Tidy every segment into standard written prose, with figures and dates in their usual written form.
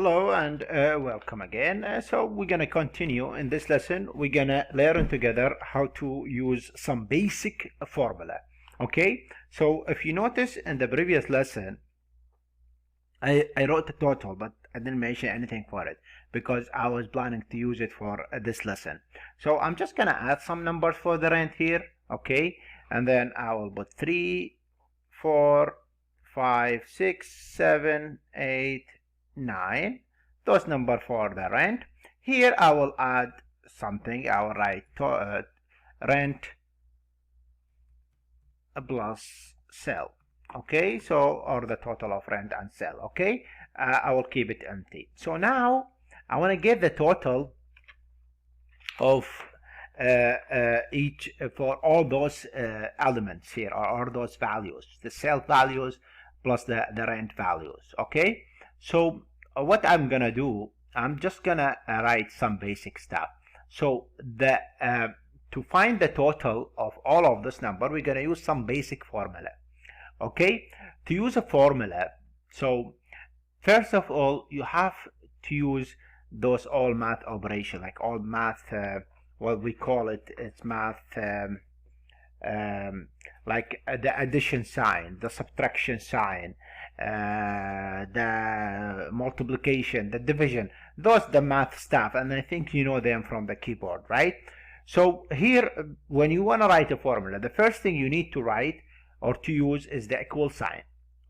Hello and welcome again. So we're gonna continue in this lesson. We're gonna learn together how to use some basic formula. Okay. So if you notice in the previous lesson, I wrote the total, but I didn't mention anything for it because I was planning to use it for this lesson. So I'm just gonna add some numbers for the rent here. Okay, and then I will put 3, 4, 5, 6, 7, 8, 9, those number for the rent. Here I will add something. I will write rent plus sell. Okay, so or the total of rent and sell. Okay, I will keep it empty. So now I want to get the total of each for all those elements here, or all those values, the sell values plus the rent values. Okay, so what I'm gonna do, I'm just gonna write some basic stuff. So the to find the total of all of this number, we're gonna use some basic formula. Okay, to use a formula, so first of all you have to use those all math operation, like all math, what we call it, it's math, like the addition sign, the subtraction sign, the multiplication, the division, those the math stuff, and I think you know them from the keyboard, right? So here, when you want to write a formula, the first thing you need to write or to use is the equal sign.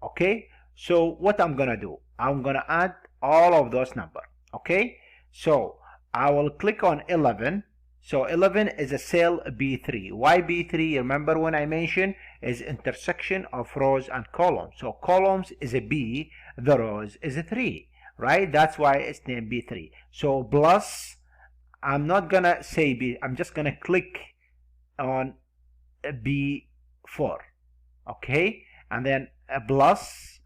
Okay, so what I'm gonna do, I'm gonna add all of those numbers. Okay, so I will click on 11. So 11 is a cell B3. Why B3? Remember when I mentioned is intersection of rows and columns. So columns is a B, the rows is a 3, right? That's why it's named B3. So plus, I'm not gonna say B, I'm just gonna click on B4. Okay, and then a plus,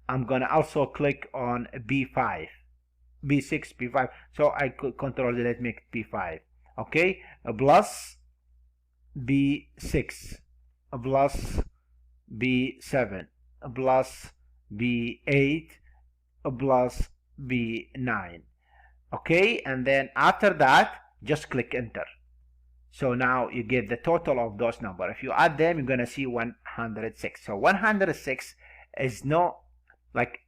I'm gonna also click on B5, B6, B5. So I could control delete, make it B5. Okay, a plus B6, a plus B7, a plus B8, a plus B9. Okay, and then after that, just click enter. So now you get the total of those numbers. If you add them, you're gonna see 106. So 106 is not like,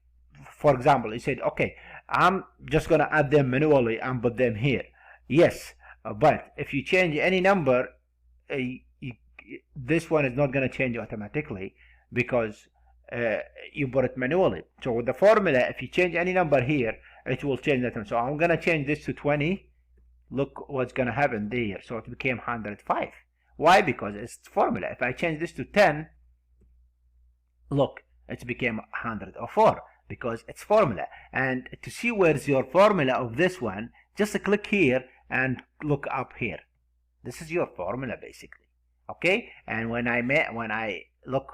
for example, you said, okay, I'm just gonna add them manually and put them here. Yes, but if you change any number, this one is not gonna change automatically because you put it manually. So with the formula, if you change any number here, it will change that one. So I'm gonna change this to 20. Look what's gonna happen there. So it became 105. Why? Because it's formula. If I change this to 10, look, it became 104 because it's formula. And to see where's your formula of this one, just click here and look up here. This is your formula basically. Okay, and when I look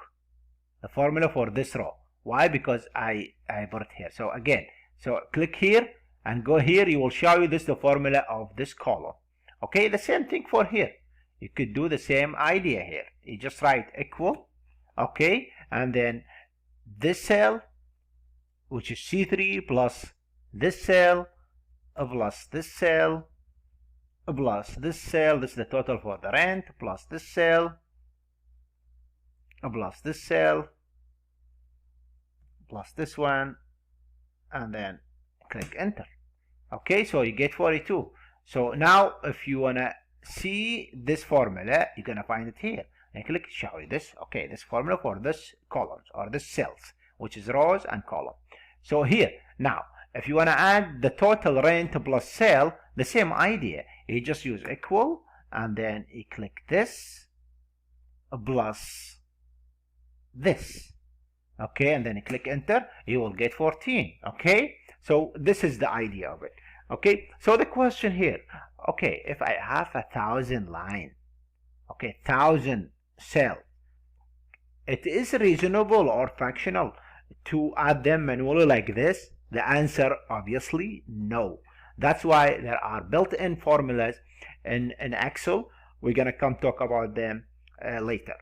the formula for this row, why? Because I put it here. So again, so click here and go here, you will show you this the formula of this column. Okay, the same thing for here. You could do the same idea here. You just write equal, okay, and then this cell, which is C3, plus this cell, plus this cell, plus this cell. This is the total for the rent, plus this cell, plus this cell, plus this one, and then click enter. Okay, so you get 42. So now if you wanna see this formula, you're gonna find it here and click show you this. Okay, this formula for this columns or this cells, which is rows and column. So here now, if you wanna add the total rent plus sale, the same idea. You just use equal and then you click this plus this. Okay, and then you click enter, you will get 14. Okay, so this is the idea of it. Okay, so the question here, okay, if I have 1,000 line, okay, 1,000 cell, it is reasonable or functional to add them manually like this? The answer obviously no. That's why there are built-in formulas in Excel. We're gonna come talk about them later.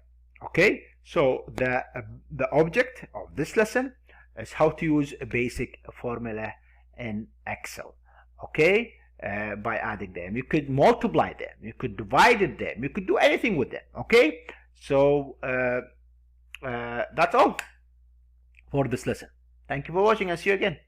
Okay, so the object of this lesson is how to use a basic formula in Excel. Okay, by adding them. You could multiply them, you could divide them, you could do anything with them. Okay, so that's all for this lesson. Thank you for watching and see you again.